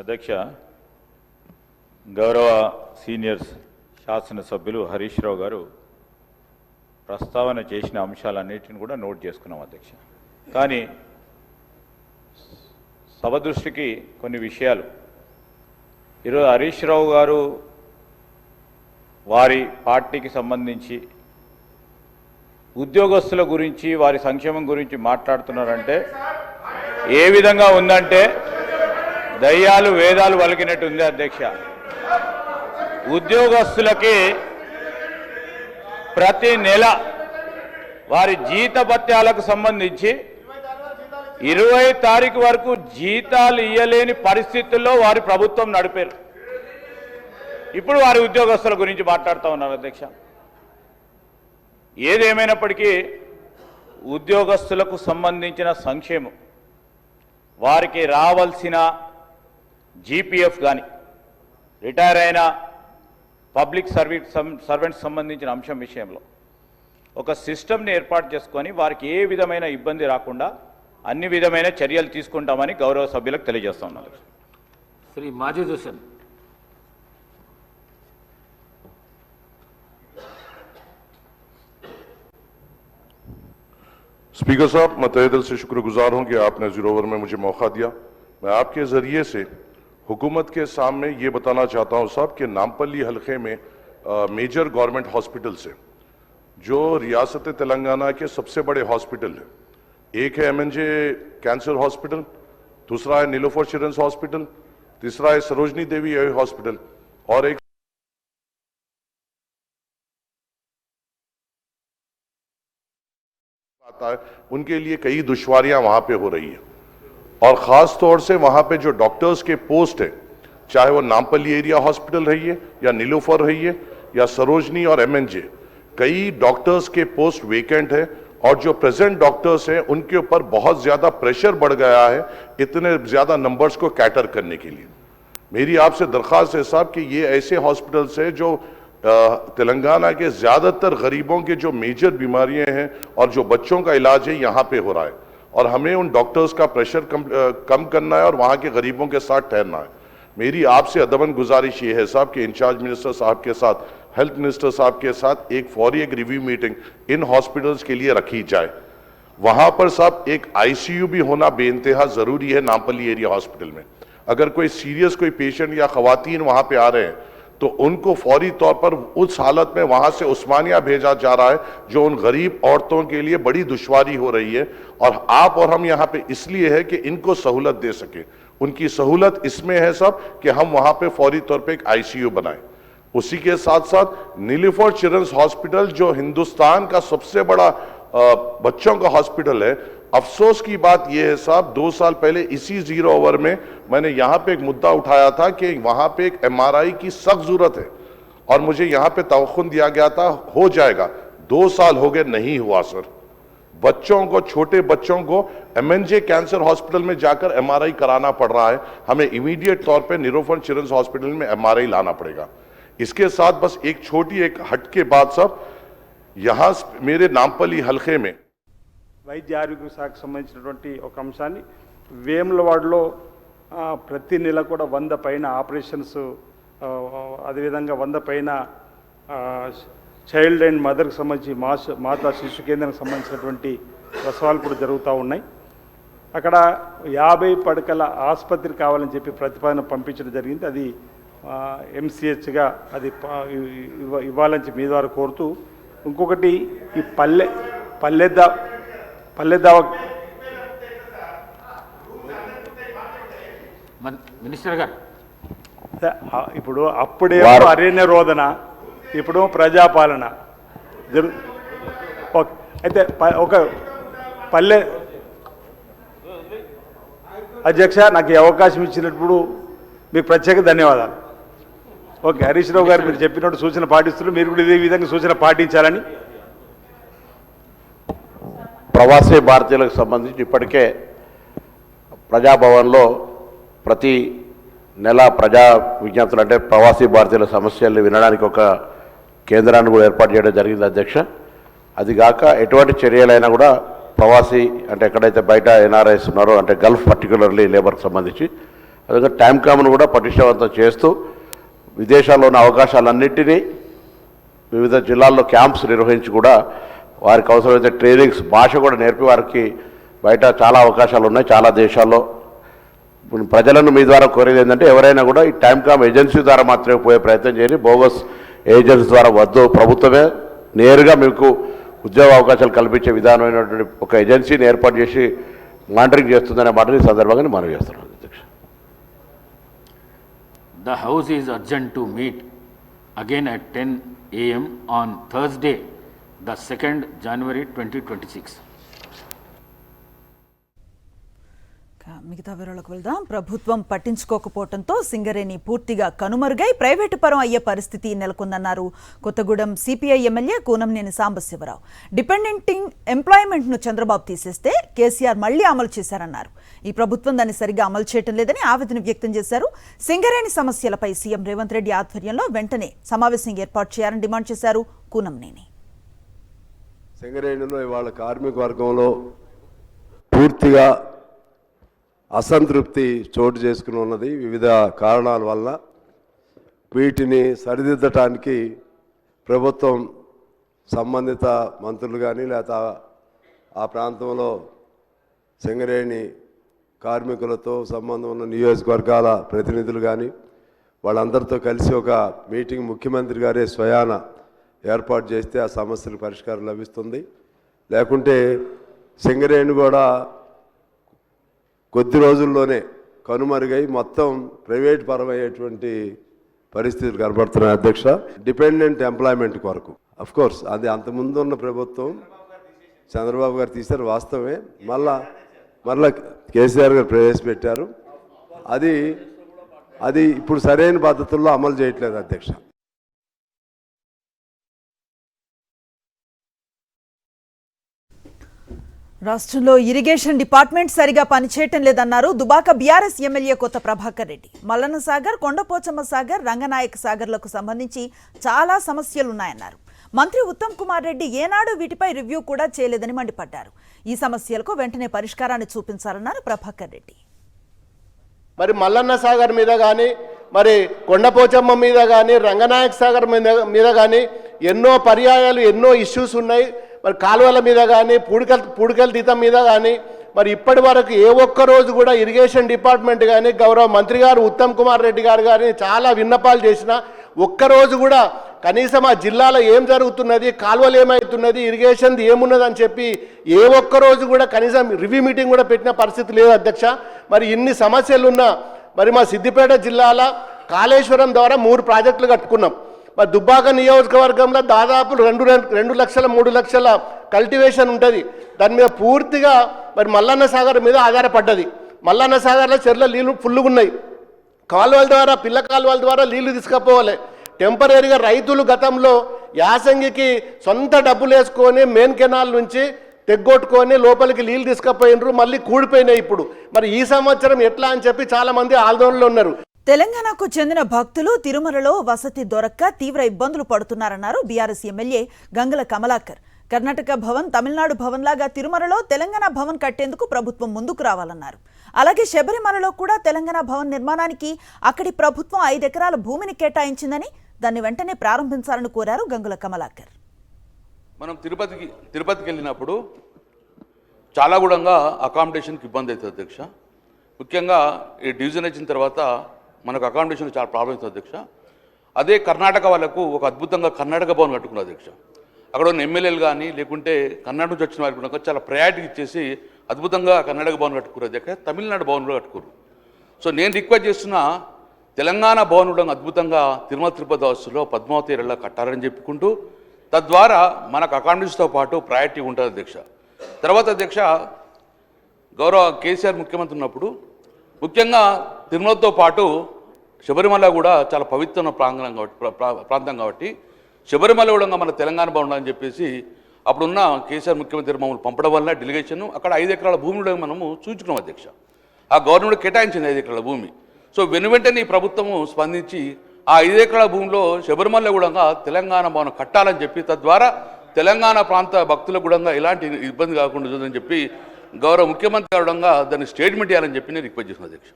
అధ్యక్ష, గౌరవ సీనియర్ శాసనసభ్యులు హరీష్ రావు గారు ప్రస్తావన చేసిన అంశాలన్నిటిని కూడా నోట్ చేసుకున్నాం అధ్యక్ష. కానీ సభ దృష్టికి కొన్ని విషయాలు ఈరోజు హరీష్ రావు గారు వారి పార్టీకి సంబంధించి ఉద్యోగస్తుల గురించి వారి సంక్షేమం గురించి మాట్లాడుతున్నారంటే ఏ విధంగా ఉందంటే దయ్యాలు వేదాలు వలికినట్టు ఉంది అధ్యక్ష. ఉద్యోగస్తులకి ప్రతి నెల వారి జీతభత్యాలకు సంబంధించి 20 తారీఖు వరకు జీతాలు ఇయ్యలేని పరిస్థితుల్లో వారి ప్రభుత్వం నడిపారు. ఇప్పుడు వారి ఉద్యోగస్తుల గురించి మాట్లాడుతూ ఉన్నారు అధ్యక్ష. ఏదేమైనప్పటికీ ఉద్యోగస్తులకు సంబంధించిన సంక్షేమం, వారికి రావాల్సిన జీపీఎఫ్ కానీ, రిటైర్ అయిన పబ్లిక్ సర్వెంట్స్ సంబంధించిన అంశం విషయంలో ఒక సిస్టమ్ని ఏర్పాటు చేసుకొని వారికి ఏ విధమైన ఇబ్బంది రాకుండా అన్ని విధమైన చర్యలు తీసుకుంటామని గౌరవ సభ్యులకు తెలియజేస్తా ఉన్నారు. శ్రీ మాజిద్ హుస్సేన్. स्पीकर साहब, मैं तहे दिल से शुक्रगुजार हूं कि आपने जीरो ओवर में मुझे मौका दिया। मैं आपके जरिए से हुकूमत के सामने ये बताना चाहता हूं साहब कि नामपल्ली हलके में मेजर गवर्नमेंट हॉस्पिटल से जो रियासत तेलंगाना के सबसे बड़े हॉस्पिटल है, एक है एमएनजे कैंसर हॉस्पिटल, दूसरा है नीलोफर चिल्ड्रंस हॉस्पिटल, तीसरा है सरोजनी देवी हॉस्पिटल और एक आता है, उनके लिए कई दुश्वारियां वहां पे हो रही है। और खास तौर से वहां पे जो डॉक्टर्स के पोस्ट है, चाहे वो नामपल्ली एरिया हॉस्पिटल रही है या नीलोफर रही है या सरोजनी और एमएनजे, कई डॉक्टर्स के पोस्ट वेकेंट है और जो प्रेजेंट डॉक्टर्स हैं उनके ऊपर बहुत ज्यादा प्रेशर बढ़ गया है इतने ज्यादा नंबर्स को कैटर करने के लिए। मेरी आपसे दरख्वास्त है साहब कि ये ऐसे हॉस्पिटल्स है जो तेलंगाना के ज्यादातर गरीबों के जो मेजर बीमारियां हैं और जो बच्चों का इलाज है यहाँ पे हो रहा है, और हमें उन डॉक्टर्स का प्रेशर कम करना है और वहाँ के गरीबों के साथ ठहरना है। मेरी आपसे अदबन गुजारिश ये है साहब कि इंचार्ज मिनिस्टर साहब के साथ, हेल्थ मिनिस्टर साहब के साथ एक फौरी एक रिव्यू मीटिंग इन हॉस्पिटल्स के लिए रखी जाए। वहां पर साहब एक आईसीयू भी होना बेइंतहा जरूरी है नामपल्ली एरिया हॉस्पिटल में। अगर कोई सीरियस कोई पेशेंट या खवातीन वहां पे आ रहे हैं तो उनको फौरी तौर पर उस हालत में वहां से उस्मानिया भेजा जा रहा है, जो उन गरीब औरतों के लिए बड़ी दुश्वारी हो रही है। और आप और हम यहाँ पे इसलिए है कि इनको सहूलत दे सके। उनकी सहूलत इसमें है साहब कि हम वहां पे फौरी तौर पे एक आईसीयू बनाएं। उसी के साथ साथ नीलोफर चिल्ड्रंस हॉस्पिटल जो हिंदुस्तान का सबसे बड़ा बच्चों का हॉस्पिटल है, अफसोस की बात यह है साहब, 2 साल पहले इसी जीरो ओवर में मैंने यहां पे एक मुद्दा उठाया था कि वहां पे एक एमआरआई की सख्त जरूरत है और मुझे यहां पे तवक्कुन दिया गया था हो जाएगा। 2 साल हो गए, नहीं हुआ सर। बच्चों को, छोटे बच्चों को एमएनजे कैंसर हॉस्पिटल में जाकर एमआरआई कराना पड़ रहा है। हमें इमीडिएट तौर पर नीलोफर चिल्ड्रंस हॉस्पिटल में एमआरआई लाना पड़ेगा। इसके साथ बस एक छोटी एक हट के बाद साहब, यहां मेरे नामपल्ली हलके में వైద్య ఆరోగ్య శాఖకు సంబంధించినటువంటి ఒక అంశాన్ని వేములవాడలో ప్రతి నెల కూడా 100 పైన ఆపరేషన్స్, అదేవిధంగా 100 పైన చైల్డ్ అండ్ మదర్కి సంబంధించి మాతా శిశు కేంద్రానికి సంబంధించినటువంటి ప్రసవాలు కూడా జరుగుతూ ఉన్నాయి. అక్కడ 50 పడకల ఆసుపత్రి కావాలని చెప్పి ప్రతిపాదన పంపించడం జరిగింది. అది ఎంసీహెచ్గా అది ఇవ్వాలని మీ ద్వారా కోరుతూ, ఇంకొకటి ఈ మినిస్టర్ గారు ఇప్పుడు అప్పుడే అరణ్య రోదన, ఇప్పుడు ప్రజాపాలన అయితే ఒక పల్లె అధ్యక్ష, నాకు ఈ అవకాశం ఇచ్చినప్పుడు మీకు ప్రత్యేక ధన్యవాదాలు. ఓకే, హరీష్ రావు గారు మీరు చెప్పినట్టు సూచన పాటిస్తున్నారు, మీరు కూడా ఇదే విధంగా సూచన పాటించాలని. ప్రవాసీ భారతీయులకు సంబంధించి ఇప్పటికే ప్రజాభవన్లో ప్రతి నెల ప్రజా విజ్ఞప్తులు అంటే ప్రవాసీ భారతీయుల సమస్యలు వినడానికి ఒక కేంద్రాన్ని కూడా ఏర్పాటు చేయడం జరిగింది అధ్యక్ష. అది కాక ఎటువంటి చర్యలైనా కూడా ప్రవాసీ అంటే ఎక్కడైతే బయట ఎన్ఆర్ఐస్ ఉన్నారో అంటే గల్ఫ్ పర్టికులర్లీ లేబర్కి సంబంధించి అదేవిధంగా టైం కామ్ను కూడా పటిష్టవంతం చేస్తూ విదేశాల్లో ఉన్న అవకాశాలన్నింటినీ వివిధ జిల్లాల్లో క్యాంప్స్ నిర్వహించి కూడా వారికి అవసరమైతే ట్రైనింగ్స్ భాష కూడా నేర్పి వారికి బయట చాలా అవకాశాలు ఉన్నాయి చాలా దేశాల్లో. ప్రజలను మీ ద్వారా కోరేది ఏంటంటే ఎవరైనా కూడా ఈ టైం కామ్ ఏజెన్సీ ద్వారా మాత్రమే పోయే ప్రయత్నం చేయండి. బోగస్ ఏజెన్సీ ద్వారా వద్దు. ప్రభుత్వమే నేరుగా మీకు ఉద్యోగ అవకాశాలు కల్పించే విధానమైనటువంటి ఒక ఏజెన్సీని ఏర్పాటు చేసి మానిటరింగ్ చేస్తుందనే మాటని సందర్భంగా మనం చేస్తున్నాం. అధ్యక్ష, The House is urgent to meet again at 10 a.m. on Thursday, the 2nd January 2026. మిగతా వివరాలకు వెళ్దాం. ప్రభుత్వం పట్టించుకోకపోవడంతో సింగరేణి పూర్తిగా కనుమరుగై ప్రైవేటు పరం అయ్యే పరిస్థితి నెలకొందన్నారు Kothagudem CPI MLA Koonanneni Sambasivarao. Dependent ఎంప్లాయ్మెంట్ను చంద్రబాబు తీసేస్తే కేసీఆర్ మళ్లీ అమలు చేశారన్నారు. ఈ ప్రభుత్వం దాన్ని సరిగ్గా అమలు చేయడం లేదని ఆవేదన వ్యక్తం చేశారు. సింగరేణి సమస్యలపై సీఎం రేవంత్ రెడ్డి ఆధ్వర్యంలో వెంటనే సమావేశం ఏర్పాటు చేయాలని డిమాండ్ చేశారు కూనంనేని. సింగరేణిలో ఇవాళ కార్మిక వర్గంలో పూర్తిగా అసంతృప్తి చోటు చేసుకుని ఉన్నది వివిధ కారణాల వల్ల. వీటిని సరిదిద్దటానికి ప్రభుత్వం సంబంధిత మంత్రులు కానీ లేదా ఆ ప్రాంతంలో సింగరేణి కార్మికులతో సంబంధం ఉన్న నియోజకవర్గాల ప్రతినిధులు కానీ వాళ్ళందరితో కలిసి ఒక మీటింగ్ ముఖ్యమంత్రి గారే స్వయాన ఏర్పాటు చేస్తే ఆ సమస్యలకు పరిష్కారం లభిస్తుంది. లేకుంటే సింగరేణి కూడా కొద్ది రోజుల్లోనే కనుమరుగై మొత్తం ప్రైవేట్ పరమయ్యేటువంటి పరిస్థితులు కనబడుతున్నాయి. అధ్యక్ష, డిపెండెంట్ ఎంప్లాయ్మెంట్ కొరకు కోర్స్ అది అంతకుముందు ఉన్న ప్రభుత్వం చంద్రబాబు గారు తీశారు వాస్తవమే. మళ్ళా కేసీఆర్ గారు ప్రవేశపెట్టారు. అది ఇప్పుడు సరైన పద్ధతుల్లో అమలు చేయట్లేదు అధ్యక్ష. రాష్ట్రంలో ఇరిగేషన్ డిపార్ట్మెంట్ సరిగా పనిచేయటం లేదన్నారు దుబాక బీఆర్ఎస్ ఎమ్మెల్యే కొత్త ప్రభాకర్ రెడ్డి. మల్లన్న సాగర్, కొండపోచమ్మ సాగర్, రంగనాయక సాగర్లకు సంబంధించి చాలా సమస్యలున్నాయన్నారు. మంత్రి ఉత్తమ్ కుమార్ రెడ్డి ఏనాడు వీటిపై రివ్యూ కూడా చేయలేదని మండిపడ్డారు. ఈ సమస్యలకు వెంటనే పరిష్కారాన్ని చూపించాలన్నారు ప్రభాకర్ రెడ్డి. మరి మల్లన్న సాగర్ మీద కానీ, మరి కొండపోచమ్మ మీద కానీ, రంగనాయక సాగర్ మీద కానీ ఎన్నో పర్యాయాలు ఎన్నో ఇష్యూస్ ఉన్నాయి. మరి కాలువల మీద కానీ, పూడికల తీతం మీద కానీ మరి ఇప్పటి వరకు ఏ ఒక్క రోజు కూడా ఇరిగేషన్ డిపార్ట్మెంట్ కానీ గౌరవ మంత్రి గారు ఉత్తమ్ కుమార్ రెడ్డి గారు కానీ చాలా విన్నపాలు చేసిన ఒక్కరోజు కూడా కనీసం ఆ జిల్లాలో ఏం జరుగుతున్నది, కాలువలు ఏమవుతున్నది, ఇరిగేషన్ది ఏమున్నది అని చెప్పి ఏ ఒక్క రోజు కూడా కనీసం రివ్యూ మీటింగ్ కూడా పెట్టిన పరిస్థితి లేదు అధ్యక్ష. మరి ఇన్ని సమస్యలున్నా మరి మా సిద్దిపేట జిల్లాలో కాళేశ్వరం ద్వారా 3 ప్రాజెక్టులు కట్టుకున్నాం. మరి దుబ్బాక నియోజకవర్గంలో దాదాపు 2 లక్షల 3 లక్షల కల్టివేషన్ ఉంటుంది. దాని మీద పూర్తిగా మరి మల్లన్న సాగర్ మీద ఆధారపడ్డది. మల్లన్న సాగర్లో చెర్ల నీళ్లు ఫుల్లుగా ఉన్నాయి. కాలువల ద్వారా, పిల్ల కాలువల ద్వారా నీళ్లు తీసుకుపోవాలి. టెంపరీగా రైతులు గతంలో యాసంగికి సొంత డబ్బులు వేసుకొని మెయిన్ కెనాల్ నుంచి తెగ్గొట్టుకొని లోపలికి నీళ్ళు తీసుకుపోయినరు, మళ్ళీ కూడిపోయినాయి. ఇప్పుడు మరి ఈ సంవత్సరం ఎట్లా అని చెప్పి చాలా మంది ఆందోళనలో ఉన్నారు. తెలంగాణకు చెందిన భక్తులు తిరుమలలో వసతి దొరక్క తీవ్ర ఇబ్బందులు పడుతున్నారన్నారు బీఆర్ఎస్ ఎమ్మెల్యే గంగుల కమలాకర్. కర్ణాటక భవన్, తమిళనాడు భవన్ లాగా తిరుమలలో తెలంగాణ భవన్ కట్టేందుకు ప్రభుత్వం ముందుకు రావాలన్నారు. అలాగే శబరిమలలో కూడా తెలంగాణ భవన్ నిర్మాణానికి అక్కడి ప్రభుత్వం 5 ఎకరాల భూమిని కేటాయించిందని దాన్ని వెంటనే ప్రారంభించాలని కోరారు గంగుల కమలాకర్. మనం తిరుపతికి వెళ్ళినప్పుడు చాలా కూడా అకామిడేషన్కి ఇబ్బంది అవుతుంది అధ్యక్ష. ముఖ్యంగా ఈ డివిజన్ వచ్చిన తర్వాత మనకు అకామిడేషన్ చాలా ప్రాబ్లం అవుతుంది అధ్యక్ష. అదే కర్ణాటక వాళ్ళకు ఒక అద్భుతంగా కర్ణాటక భవన్ కట్టుకున్నారు అధ్యక్ష. అక్కడ ఉన్న ఎమ్మెల్యేలు కానీ లేకుంటే కర్ణాటక నుంచి వచ్చిన వారికి కూడా చాలా ప్రయారిటీ ఇచ్చేసి అద్భుతంగా కర్ణాటక భవన్ కట్టుకున్నారు అధ్యక్ష. తమిళనాడు భవన్ కూడా కట్టుకోరు. సో నేను రిక్వెస్ట్ చేస్తున్నా తెలంగాణ భవన్ కూడా అద్భుతంగా తిరుమల తిరుపతి వాసులో పద్మావతి ఏరియాలో కట్టారని చెప్పుకుంటూ తద్వారా మనకు అకామిడేషన్తో పాటు ప్రయారిటీ ఉంటుంది అధ్యక్ష. తర్వాత అధ్యక్ష, గౌరవ కేసీఆర్ ముఖ్యమంత్రి ఉన్నప్పుడు ముఖ్యంగా తిరుమలతో పాటు శబరిమల కూడా చాలా పవిత్రమైన ప్రాంతం కాబట్టి శబరిమల కూడా మన తెలంగాణ బాగుండాలని చెప్పేసి అప్పుడున్న కేసీఆర్ ముఖ్యమంత్రి మమ్మల్ని పంపడం వల్ల డెలిగేషన్ అక్కడ 5 ఎకరాల భూమిలో మనము చూచుకున్నాం అధ్యక్ష. ఆ గవర్నమెంట్ కేటాయించింది 5 ఎకరాల భూమి. సో వెనువెంటనే ఈ ప్రభుత్వము స్పందించి ఆ 5 ఎకరాల భూమిలో శబరిమల కూడా తెలంగాణ భవనం కట్టాలని చెప్పి తద్వారా తెలంగాణ ప్రాంత భక్తులకు కూడా ఎలాంటి ఇబ్బంది కాకుండా చూద్దని చెప్పి గౌరవ ముఖ్యమంత్రి కూడా దాన్ని స్టేట్మెంట్ చేయాలని చెప్పి నేను రిక్వెస్ట్ చేసిన అధ్యక్ష.